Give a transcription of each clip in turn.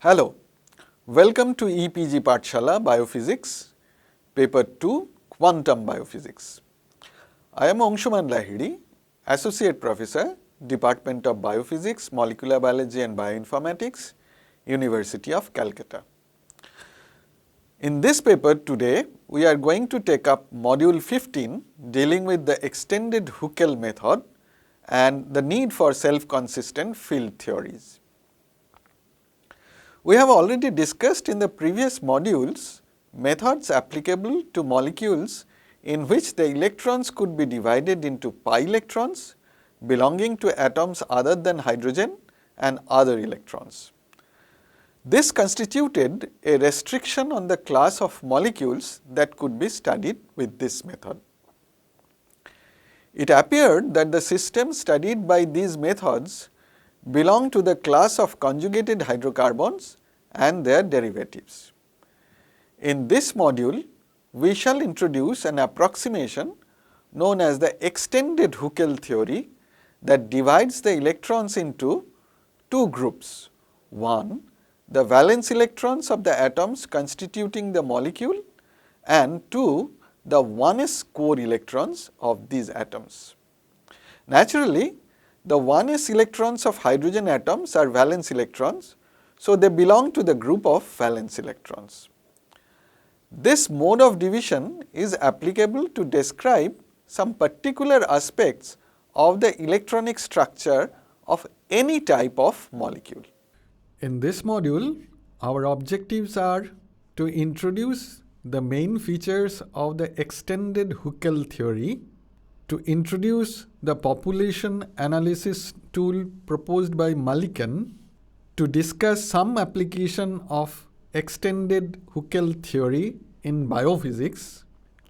Hello, welcome to EPG Pathshala Biophysics, Paper 2, Quantum Biophysics. I am Angshuman Lahiri, Associate Professor, Department of Biophysics, Molecular Biology and Bioinformatics, University of Calcutta. In this paper today, we are going to take up Module 15 dealing with the extended Huckel method and the need for self-consistent field theories. We have already discussed in the previous modules methods applicable to molecules in which the electrons could be divided into pi electrons belonging to atoms other than hydrogen and other electrons. This constituted a restriction on the class of molecules that could be studied with this method. It appeared that the systems studied by these methods belong to the class of conjugated hydrocarbons and their derivatives. In this module, we shall introduce an approximation known as the extended Huckel theory that divides the electrons into two groups. One, the valence electrons of the atoms constituting the molecule, and two, the 1s core electrons of these atoms. Naturally, the 1s electrons of hydrogen atoms are valence electrons, so they belong to the group of valence electrons. This mode of division is applicable to describe some particular aspects of the electronic structure of any type of molecule. In this module, our objectives are to introduce the main features of the extended Huckel theory, to introduce the population analysis tool proposed by Mulliken, to discuss some application of extended Huckel theory in biophysics,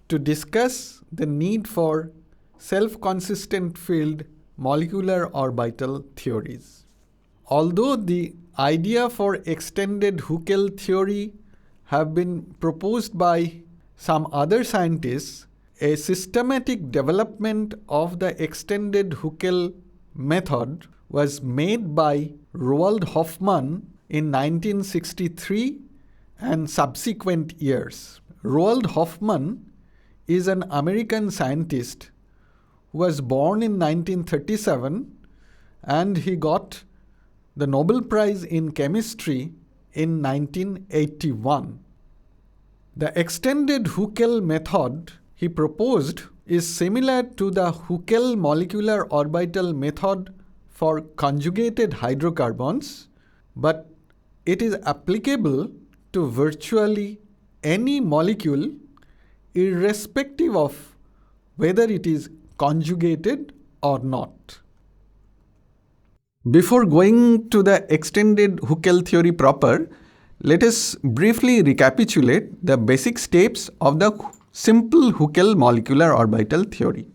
to discuss the need for self-consistent field molecular orbital theories. Although the idea for extended Huckel theory have been proposed by some other scientists, a systematic development of the extended Huckel method was made by Roald Hoffmann in 1963 and subsequent years. Roald Hoffmann is an American scientist who was born in 1937 and he got the Nobel Prize in Chemistry in 1981. The extended Huckel method he proposed is similar to the Huckel molecular orbital method for conjugated hydrocarbons, but it is applicable to virtually any molecule irrespective of whether it is conjugated or not. Before going to the extended Huckel theory proper, let us briefly recapitulate the basic steps of the simple Huckel molecular orbital theory.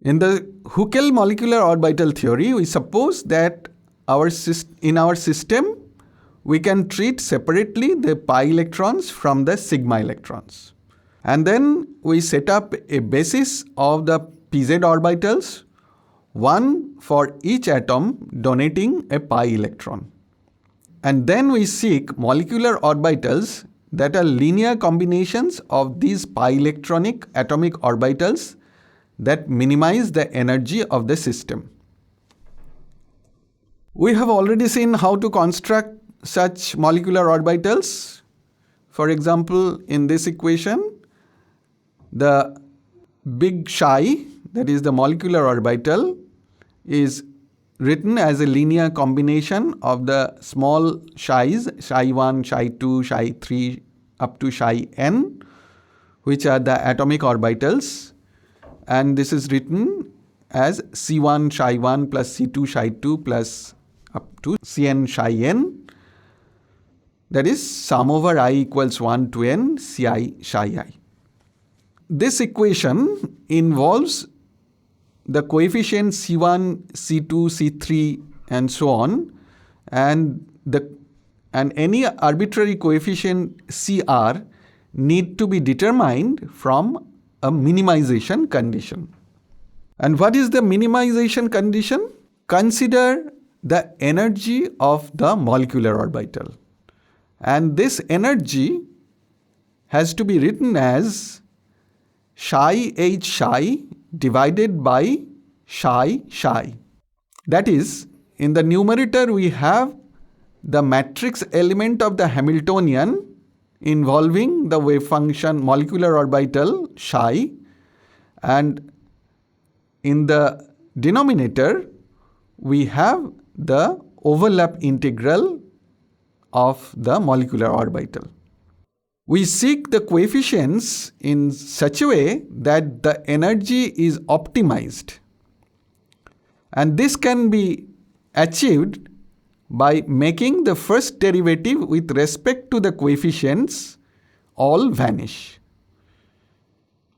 In the Huckel molecular orbital theory, we suppose that in our system, we can treat separately the pi electrons from the sigma electrons. And then we set up a basis of the pz orbitals, one for each atom donating a pi electron. And then we seek molecular orbitals that are linear combinations of these pi electronic atomic orbitals that minimize the energy of the system. We have already seen how to construct such molecular orbitals. For example, in this equation, the big psi, that is the molecular orbital, is written as a linear combination of the small psi's, psi 1, psi 2, psi 3 up to psi n, which are the atomic orbitals. And this is written as C1 psi 1 plus C2 psi 2 plus up to Cn psi n. That is sum over I equals 1 to n Ci psi I. This equation involves the coefficient C1, C2, C3 and so on, and any arbitrary coefficient Cr need to be determined from a minimization condition. And what is the minimization condition? Consider the energy of the molecular orbital. and this energy has to be written as psi h psi divided by psi psi. That is, in the numerator we have the matrix element of the Hamiltonian involving the wave function molecular orbital psi, and in the denominator we have the overlap integral of the molecular orbital. We seek the coefficients in such a way that the energy is optimized, and this can be achieved by making the first derivative with respect to the coefficients all vanish.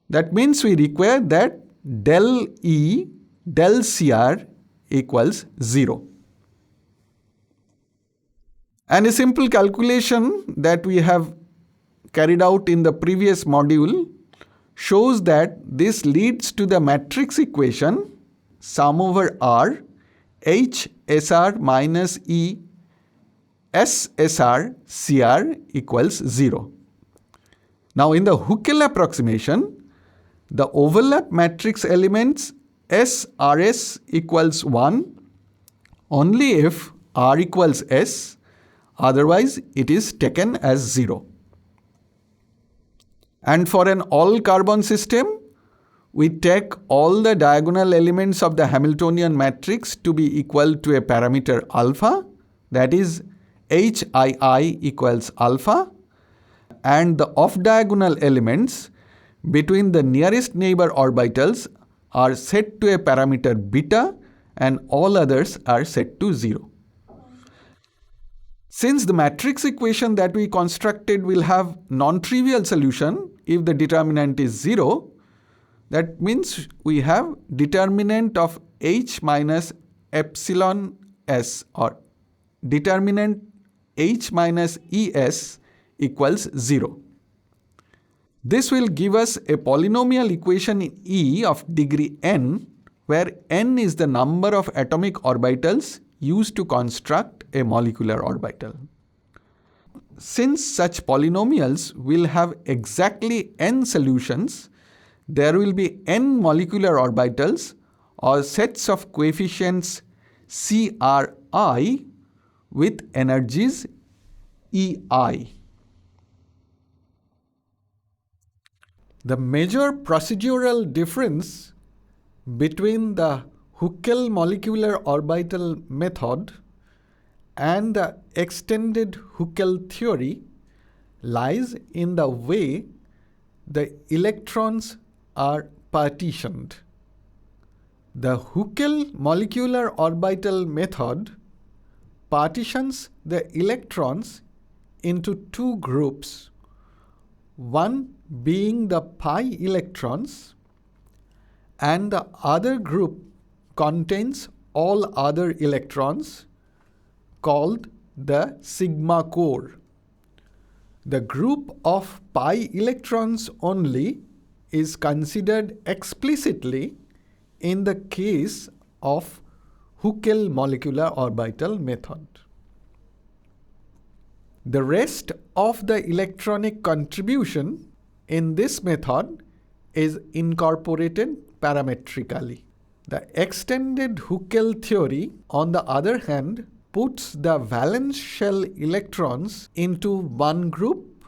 That means we require that del E del Cr equals 0. And a simple calculation that we have carried out in the previous module shows that this leads to the matrix equation sum over R H SR minus E S SR Cr equals 0. Now in the Huckel approximation, the overlap matrix elements S Rs equals 1 only if R equals S, otherwise it is taken as 0. And for an all carbon system, we take all the diagonal elements of the Hamiltonian matrix to be equal to a parameter alpha, that is HII equals alpha, and the off diagonal elements between the nearest neighbor orbitals are set to a parameter beta, and all others are set to 0. Since the matrix equation that we constructed will have non-trivial solution if the determinant is 0, that means we have determinant of H minus epsilon S, or determinant H minus ES equals 0. This will give us a polynomial equation in E of degree n, where n is the number of atomic orbitals used to construct a molecular orbital. Since such polynomials will have exactly n solutions, there will be n molecular orbitals or sets of coefficients Cri with energies Ei. The major procedural difference between the Huckel molecular orbital method and the extended Huckel theory lies in the way the electrons are partitioned. The Huckel molecular orbital method partitions the electrons into two groups, one being the pi electrons and the other group contains all other electrons called the sigma core. The group of pi electrons only is considered explicitly in the case of Huckel molecular orbital method. The rest of the electronic contribution in this method is incorporated parametrically. The extended Huckel theory, on the other hand, puts the valence shell electrons into one group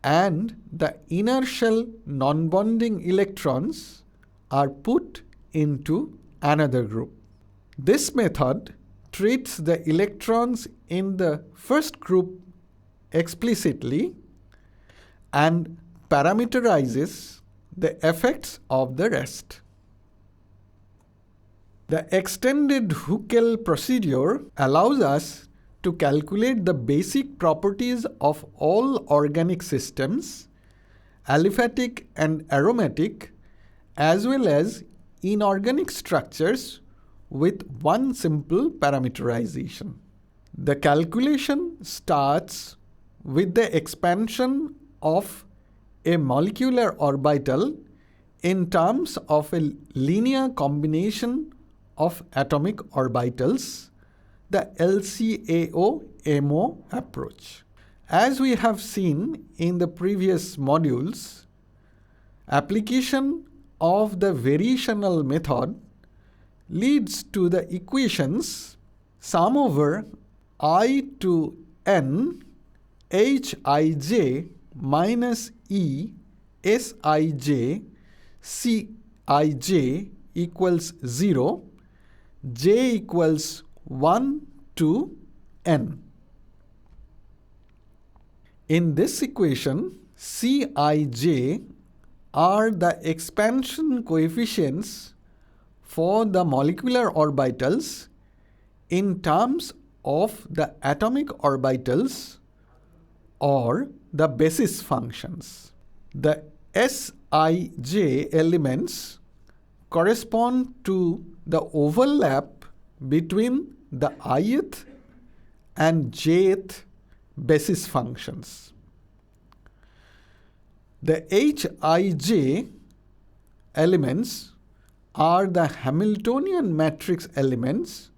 and the inner shell non-bonding electrons are put into another group. This method treats the electrons in the first group explicitly and parameterizes the effects of the rest. The extended Huckel procedure allows us to calculate the basic properties of all organic systems, aliphatic and aromatic, as well as inorganic structures with one simple parameterization. The calculation starts with the expansion of a molecular orbital in terms of a linear combination of atomic orbitals, the LCAO-MO approach. As we have seen in the previous modules, application of the variational method leads to the equations sum over I to n Hij minus E Sij Cij equals 0, j equals 1 to n. In this equation, Cij are the expansion coefficients for the molecular orbitals in terms of the atomic orbitals or the basis functions. The Sij elements correspond to the overlap between the ith and jth basis functions. The Hij elements are the Hamiltonian matrix elements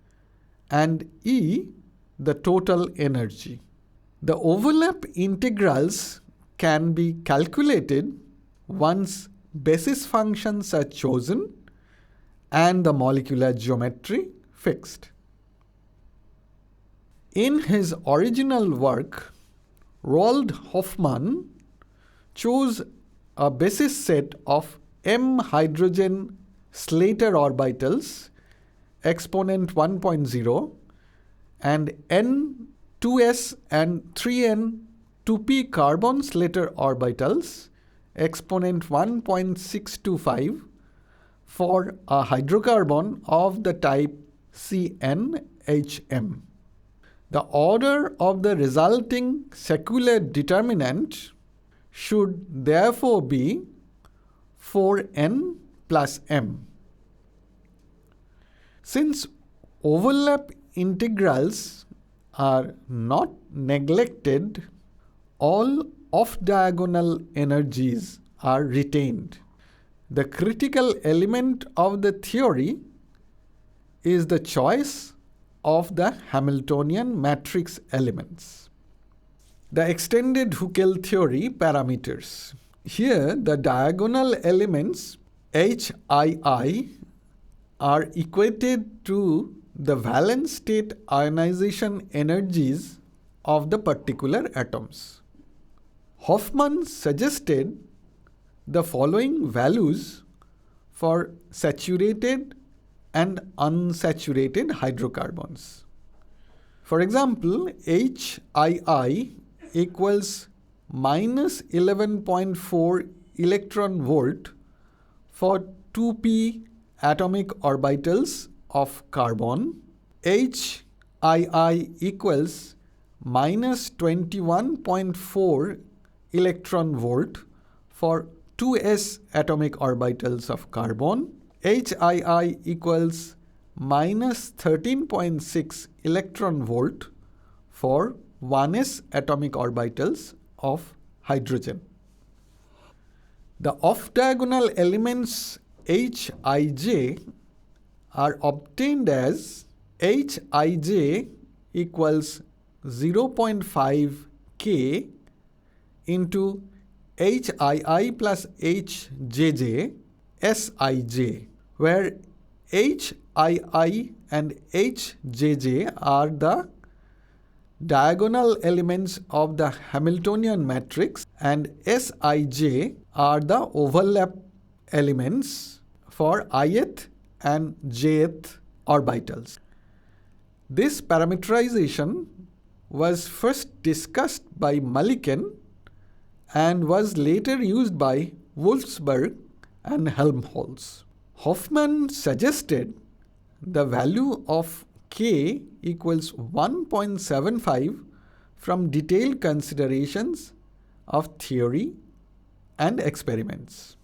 and E the total energy. The overlap integrals can be calculated once basis functions are chosen and the molecular geometry fixed. In his original work, Roald Hoffmann chose a basis set of m hydrogen Slater orbitals exponent 1.0 and n 2s and 3n 2p carbon Slater orbitals exponent 1.625 for a hydrocarbon of the type CnHm. The order of the resulting secular determinant should therefore be 4n plus m. Since overlap integrals are not neglected, all off-diagonal energies are retained. The critical element of the theory is the choice of the Hamiltonian matrix elements. The extended Huckel theory parameters. Here, the diagonal elements HII are equated to the valence state ionization energies of the particular atoms. Hoffmann suggested the following values for saturated and unsaturated hydrocarbons. For example, HII equals minus 11.4 electron volt for 2p atomic orbitals of carbon, HII equals minus 21.4 electron volt for 2s atomic orbitals of carbon, HII equals minus 13.6 electron volt for 1s atomic orbitals of hydrogen. The off-diagonal elements Hij are obtained as Hij equals 0.5 K into HII plus HJJ Sij, where HII and HJJ are the diagonal elements of the Hamiltonian matrix and Sij are the overlap elements for ith and jth orbitals. This parameterization was first discussed by Mulliken and was later used by Wolfsberg and Helmholtz. Hoffmann suggested the value of K equals 1.75 from detailed considerations of theory and experiments.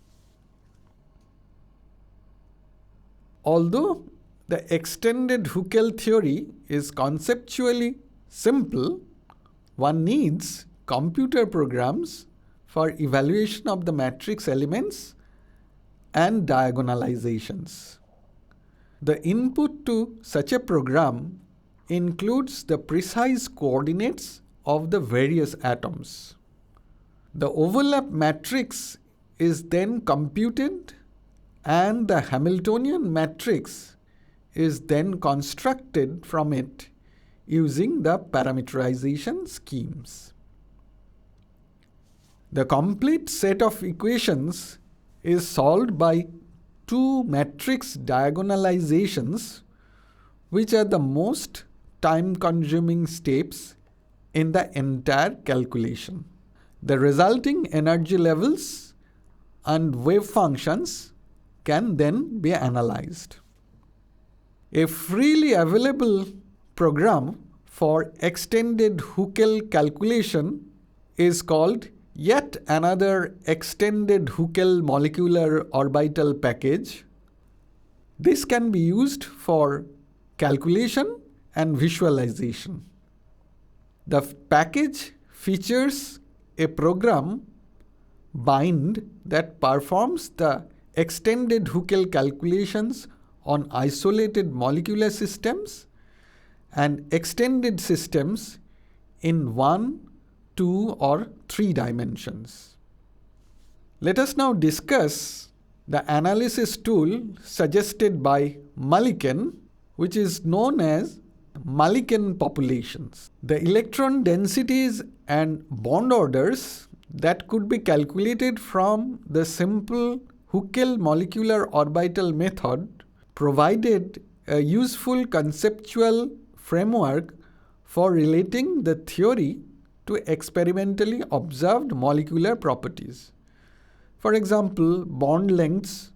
Although the extended Huckel theory is conceptually simple, one needs computer programs for evaluation of the matrix elements and diagonalizations. The input to such a program includes the precise coordinates of the various atoms. The overlap matrix is then computed and the Hamiltonian matrix is then constructed from it using the parameterization schemes. The complete set of equations is solved by two matrix diagonalizations, which are the most time-consuming steps in the entire calculation. The resulting energy levels and wave functions can then be analyzed. A freely available program for extended Huckel calculation is called yet another extended Huckel molecular orbital package. This can be used for calculation and visualization. The package features a program bind that performs the extended Huckel calculations on isolated molecular systems and extended systems in 1, 2, or 3 dimensions. Let us now discuss the analysis tool suggested by Mulliken, which is known as Mulliken populations. The electron densities and bond orders that could be calculated from the simple Huckel molecular orbital method provided a useful conceptual framework for relating the theory to experimentally observed molecular properties. For example, bond lengths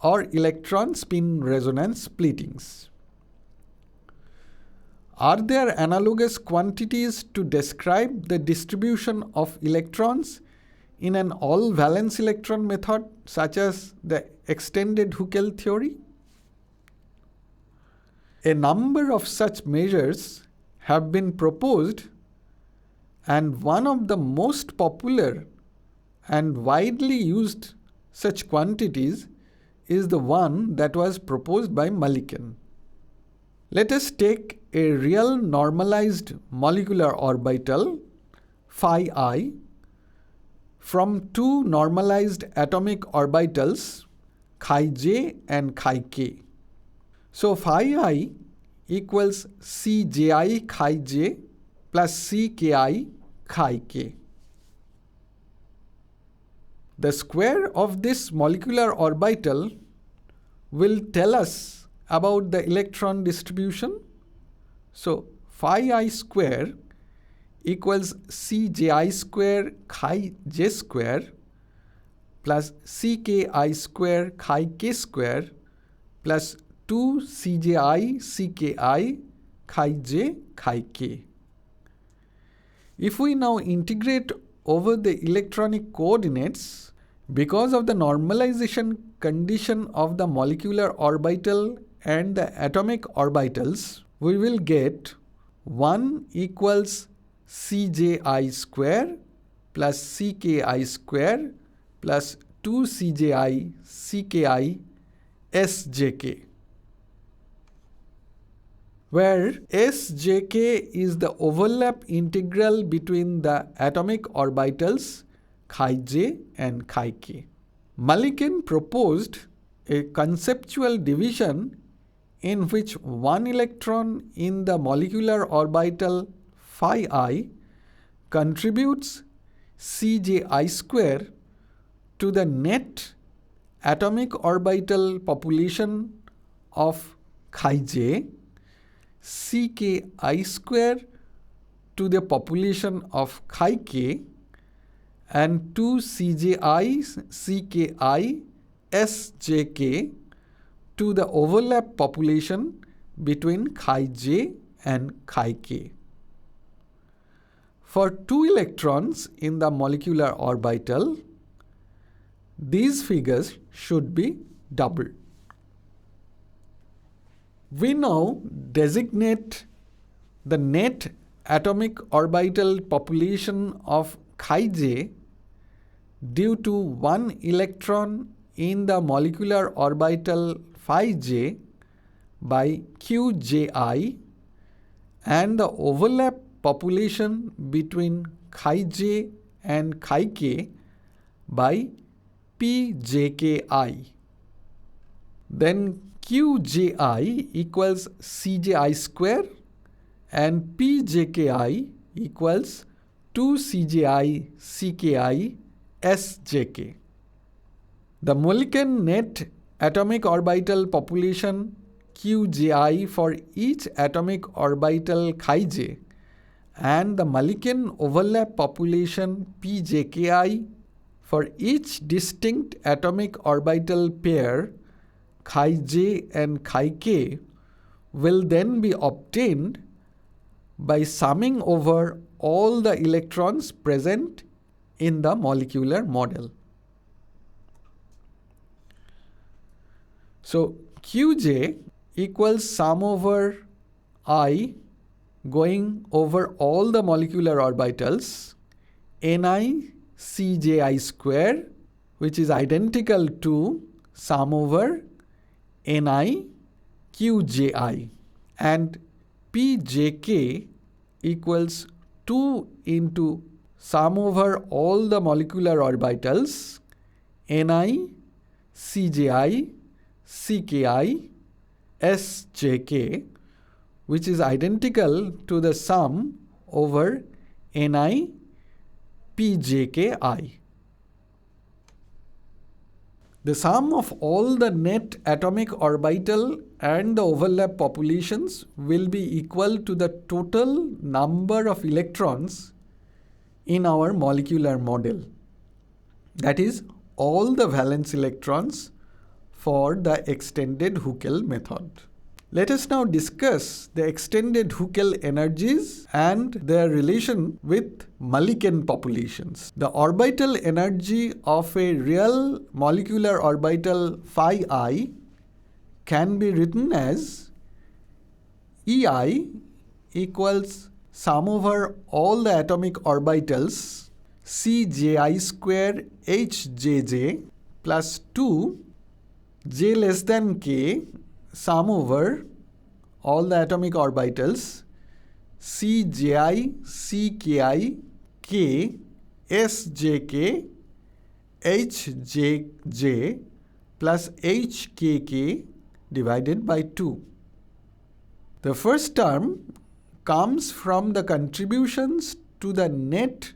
or electron spin resonance splittings. Are there analogous quantities to describe the distribution of electrons in an all-valence electron method, such as the extended Huckel theory? A number of such measures have been proposed, and one of the most popular and widely used such quantities is the one that was proposed by Mulliken. Let us take a real normalized molecular orbital, phi I, from two normalized atomic orbitals, chi j and chi k. So phi I equals Cji chi j plus Cki chi k. The square of this molecular orbital will tell us about the electron distribution. So phi I square equals Cji square chi j square plus Cki square chi k square plus 2 Cji Cki chi j chi k. If we now integrate over the electronic coordinates, because of the normalization condition of the molecular orbital and the atomic orbitals, we will get 1 equals Cji square plus Cki square plus 2 Cji Cki Sjk, where Sjk is the overlap integral between the atomic orbitals chi j and chi k. Mulliken proposed a conceptual division in which one electron in the molecular orbital phi I contributes Cji square to the net atomic orbital population of chi j, Cki square to the population of chi k, and 2 Cji Cki Sjk to the overlap population between chi j and chi k. For 2 electrons in the molecular orbital, these figures should be doubled. We now designate the net atomic orbital population of chi j due to 1 electron in the molecular orbital phi j by Qji, and the overlap population between chi j and chi k by pjki. Then qji equals cji square and pjki equals 2cji cki sjk. The Mulliken net atomic orbital population qji for each atomic orbital chi j and the Mulliken overlap population pjki for each distinct atomic orbital pair chi j and chi k will then be obtained by summing over all the electrons present in the molecular model. So Qj equals sum over I going over all the molecular orbitals Ni Cji square, which is identical to sum over Ni Qji, and Pjk equals 2 into sum over all the molecular orbitals Ni Cji Cki Sjk, which is identical to the sum over Ni Pjki. The sum of all the net atomic orbital and the overlap populations will be equal to the total number of electrons in our molecular model. That is, all the valence electrons for the extended Huckel method. Let us now discuss the extended Huckel energies and their relation with Mulliken populations. The orbital energy of a real molecular orbital phi I can be written as Ei equals sum over all the atomic orbitals Cji square Hjj plus 2 j less than k sum over all the atomic orbitals Cji Cki k Sjk Hjj plus Hkk divided by 2. The first term comes from the contributions to the net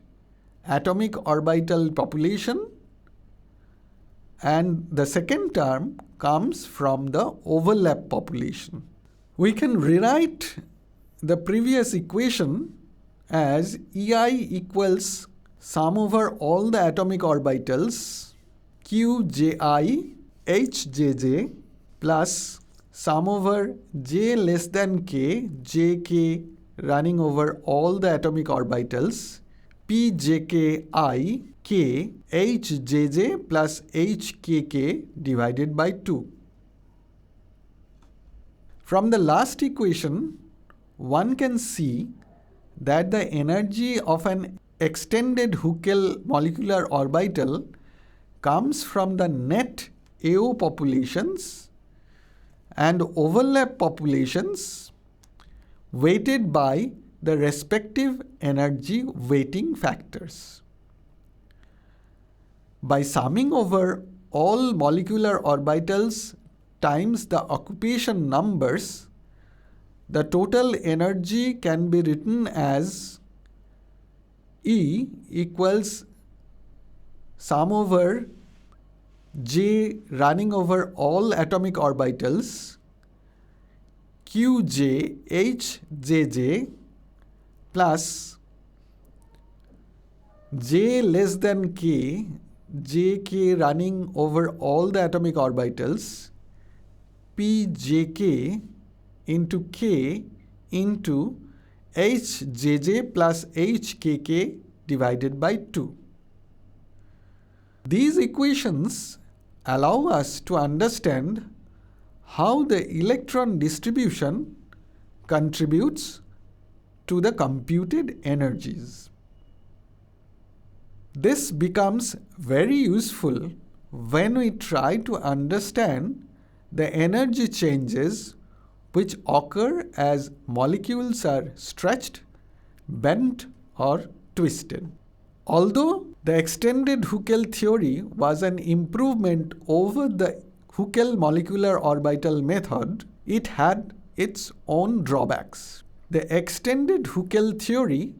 atomic orbital population, and the second term comes from the overlap population. We can rewrite the previous equation as Ei equals sum over all the atomic orbitals Qji Hjj plus sum over j less than k jk running over all the atomic orbitals Pjki k Hjj plus Hkk divided by 2. From the last equation, one can see that the energy of an extended Huckel molecular orbital comes from the net AO populations and overlap populations weighted by the respective energy weighting factors. By summing over all molecular orbitals times the occupation numbers, the total energy can be written as E equals sum over j running over all atomic orbitals Qj Hjj plus j less than k jk running over all the atomic orbitals Pjk into k into Hjj plus Hkk divided by 2. These equations allow us to understand how the electron distribution contributes to the computed energies. This becomes very useful when we try to understand the energy changes which occur as molecules are stretched, bent or twisted. Although the extended Huckel theory was an improvement over the Huckel molecular orbital method, it had its own drawbacks. The extended Huckel theory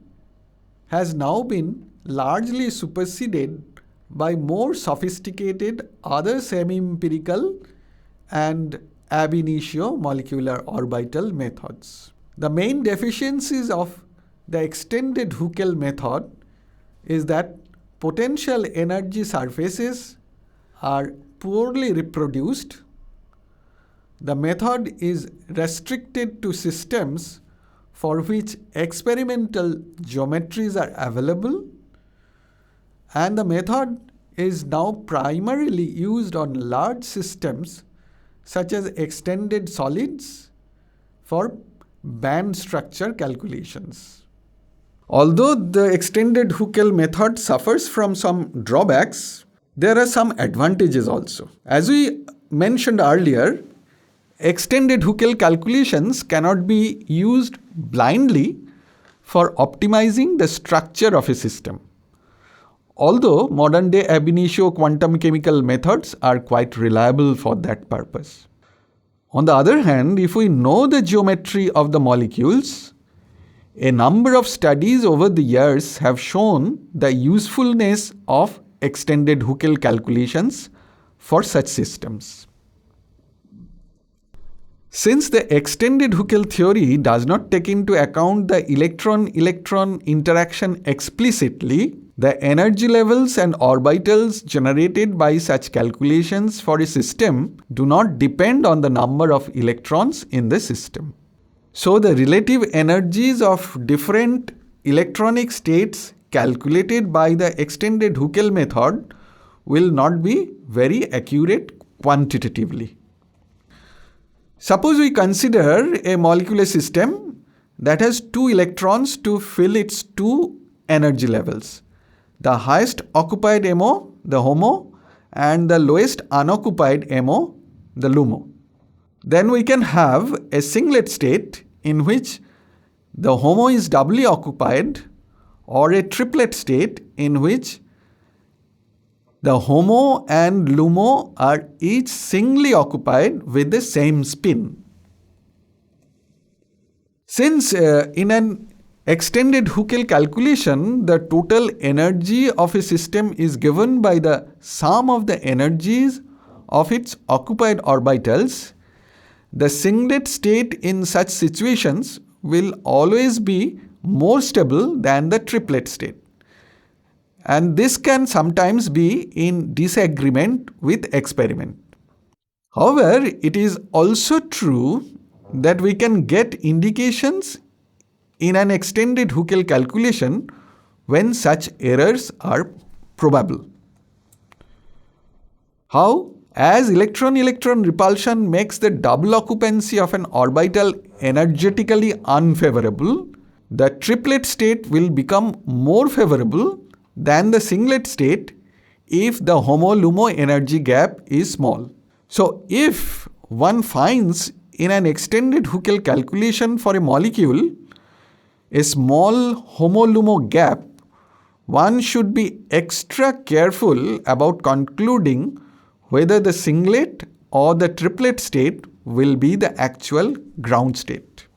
has now been largely superseded by more sophisticated other semi-empirical and ab initio molecular orbital methods. The main deficiencies of the extended Huckel method is that potential energy surfaces are poorly reproduced. The method is restricted to systems for which experimental geometries are available, and the method is now primarily used on large systems such as extended solids for band structure calculations. Although the extended Huckel method suffers from some drawbacks, there are some advantages also. As we mentioned earlier, extended Huckel calculations cannot be used blindly for optimizing the structure of a system. Although modern day ab initio quantum chemical methods are quite reliable for that purpose. On the other hand, if we know the geometry of the molecules, a number of studies over the years have shown the usefulness of extended Huckel calculations for such systems. Since the extended Huckel theory does not take into account the electron-electron interaction explicitly, the energy levels and orbitals generated by such calculations for a system do not depend on the number of electrons in the system. So the relative energies of different electronic states calculated by the extended Huckel method will not be very accurate quantitatively. Suppose we consider a molecular system that has 2 electrons to fill its 2 energy levels. The highest occupied MO, the HOMO, and the lowest unoccupied MO, the LUMO. Then we can have a singlet state in which the HOMO is doubly occupied, or a triplet state in which the HOMO and LUMO are each singly occupied with the same spin. Since in an extended Huckel calculation, the total energy of a system is given by the sum of the energies of its occupied orbitals, the singlet state in such situations will always be more stable than the triplet state. And this can sometimes be in disagreement with experiment. However, it is also true that we can get indications in an extended Huckel calculation when such errors are probable. How? As electron-electron repulsion makes the double occupancy of an orbital energetically unfavorable, the triplet state will become more favorable than the singlet state if the HOMO-LUMO energy gap is small. So, if one finds in an extended Huckel calculation for a molecule a small HOMO-LUMO gap, one should be extra careful about concluding whether the singlet or the triplet state will be the actual ground state.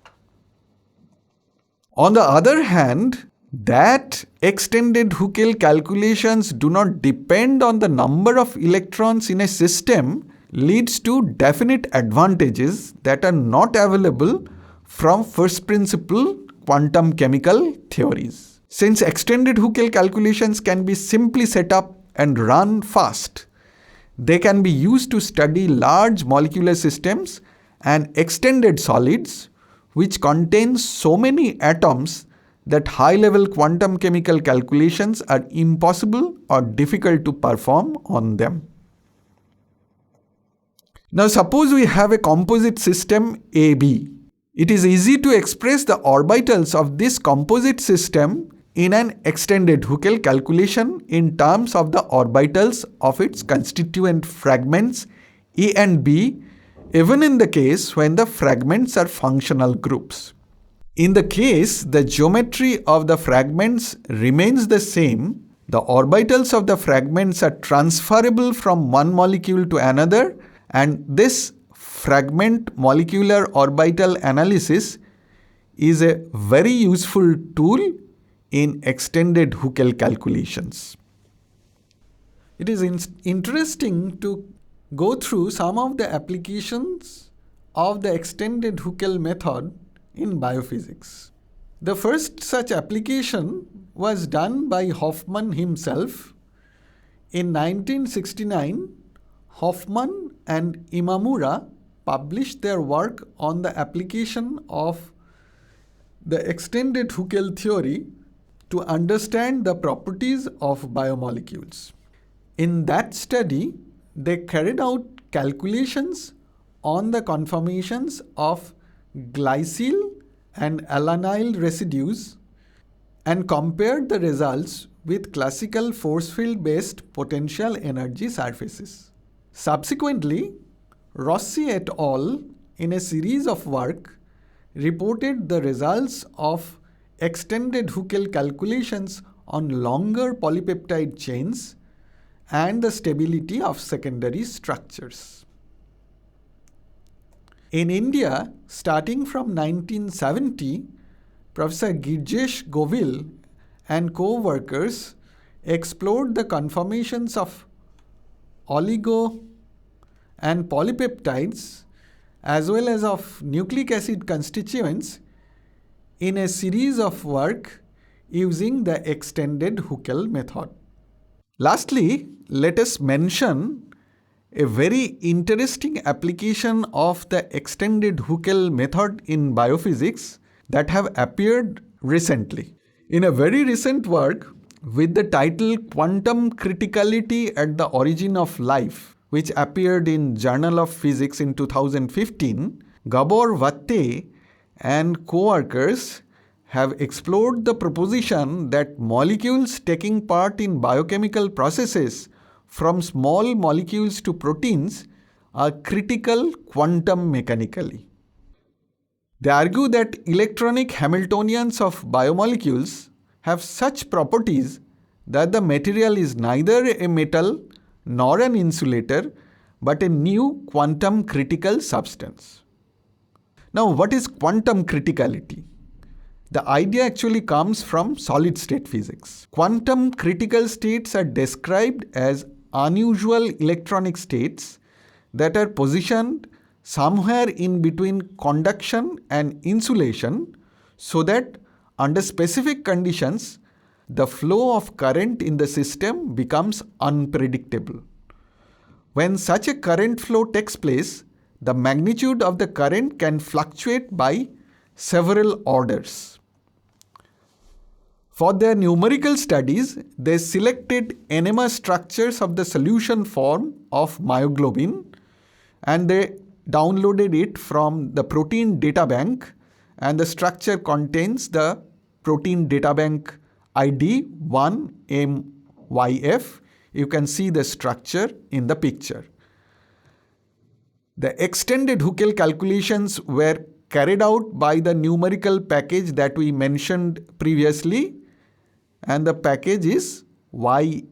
On the other hand, that extended Huckel calculations do not depend on the number of electrons in a system leads to definite advantages that are not available from first principle quantum chemical theories. Since extended Huckel calculations can be simply set up and run fast, they can be used to study large molecular systems and extended solids which contain so many atoms that high-level quantum chemical calculations are impossible or difficult to perform on them. Now suppose we have a composite system AB. It is easy to express the orbitals of this composite system in an extended Huckel calculation in terms of the orbitals of its constituent fragments A and B, even in the case when the fragments are functional groups. In the case the geometry of the fragments remains the same, the orbitals of the fragments are transferable from one molecule to another, and this fragment molecular orbital analysis is a very useful tool in extended Huckel calculations. It is interesting to go through some of the applications of the extended Huckel method in biophysics. The first such application was done by Hofmann himself. In 1969, Hofmann and Imamura published their work on the application of the extended Huckel theory to understand the properties of biomolecules. In that study, they carried out calculations on the conformations of glycyl and alanyl residues and compared the results with classical force field based potential energy surfaces. Subsequently, Rossi et al. In a series of work reported the results of extended Huckel calculations on longer polypeptide chains and the stability of secondary structures. In India, starting from 1970, Professor Girjesh Govil and co-workers explored the conformations of oligo and polypeptides as well as of nucleic acid constituents in a series of work using the extended Huckel method. Lastly, let us mention a very interesting application of the extended Huckel method in biophysics that have appeared recently. In a very recent work with the title Quantum Criticality at the Origin of Life, which appeared in Journal of Physics in 2015, Gabor Vatte and co-workers have explored the proposition that molecules taking part in biochemical processes from small molecules to proteins are critical quantum mechanically. They argue that electronic Hamiltonians of biomolecules have such properties that the material is neither a metal nor an insulator but a new quantum critical substance. Now, what is quantum criticality? The idea actually comes from solid-state physics. Quantum critical states are described as unusual electronic states that are positioned somewhere in between conduction and insulation so that under specific conditions, the flow of current in the system becomes unpredictable. When such a current flow takes place, the magnitude of the current can fluctuate by several orders. For their numerical studies, they selected NMR structures of the solution form of myoglobin and they downloaded it from the protein data bank, and the structure contains the protein data bank ID 1MYF. You can see the structure in the picture. The extended Huckel calculations were carried out by the numerical package that we mentioned previously, and the package is YAEHMOP.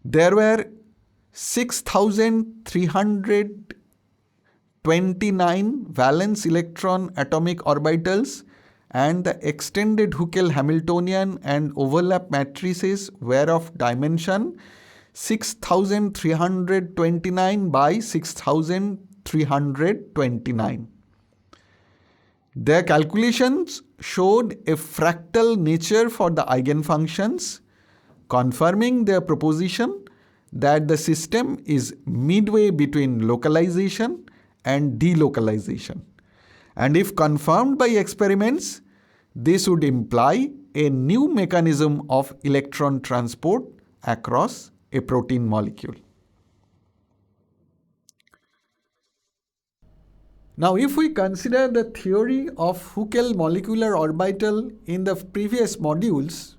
There were 6,329 valence electron atomic orbitals, and the extended Huckel Hamiltonian and overlap matrices were of dimension 6,329 by 6,329. Their calculations showed a fractal nature for the eigenfunctions, confirming their proposition that the system is midway between localization and delocalization. And if confirmed by experiments, this would imply a new mechanism of electron transport across a protein molecule. Now, if we consider the theory of Huckel molecular orbital in the previous modules,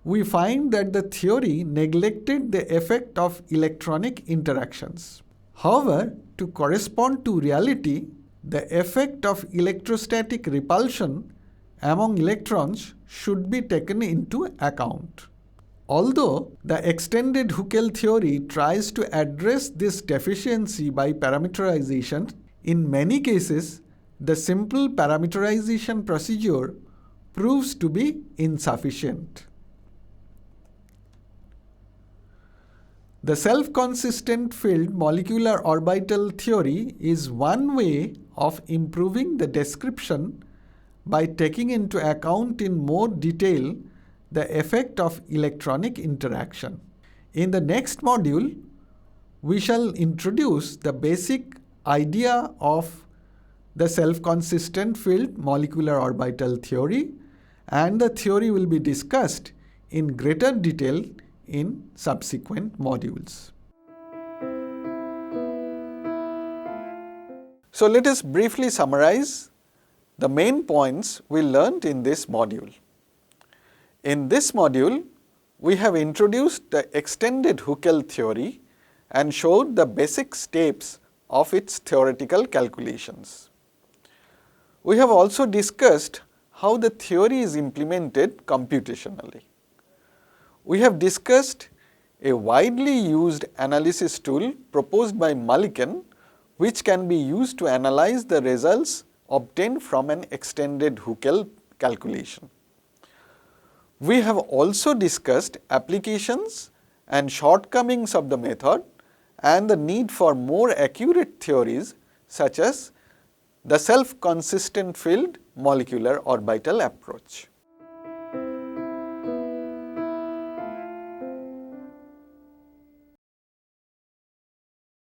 we find that the theory neglected the effect of electronic interactions. However, to correspond to reality, the effect of electrostatic repulsion among electrons should be taken into account. Although the extended Huckel theory tries to address this deficiency by parameterization, in many cases the simple parameterization procedure proves to be insufficient. The self-consistent field molecular orbital theory is one way of improving the description by taking into account in more detail the effect of electronic interaction. In the next module, we shall introduce the basic idea of the self-consistent field molecular orbital theory, and the theory will be discussed in greater detail in subsequent modules. So let us briefly summarize the main points we learnt in this module. In this module, we have introduced the extended Huckel theory and showed the basic steps of its theoretical calculations. We have also discussed how the theory is implemented computationally. We have discussed a widely used analysis tool proposed by Mulliken, which can be used to analyze the results obtained from an extended Huckel calculation. We have also discussed applications and shortcomings of the method and the need for more accurate theories such as the self-consistent field molecular orbital approach.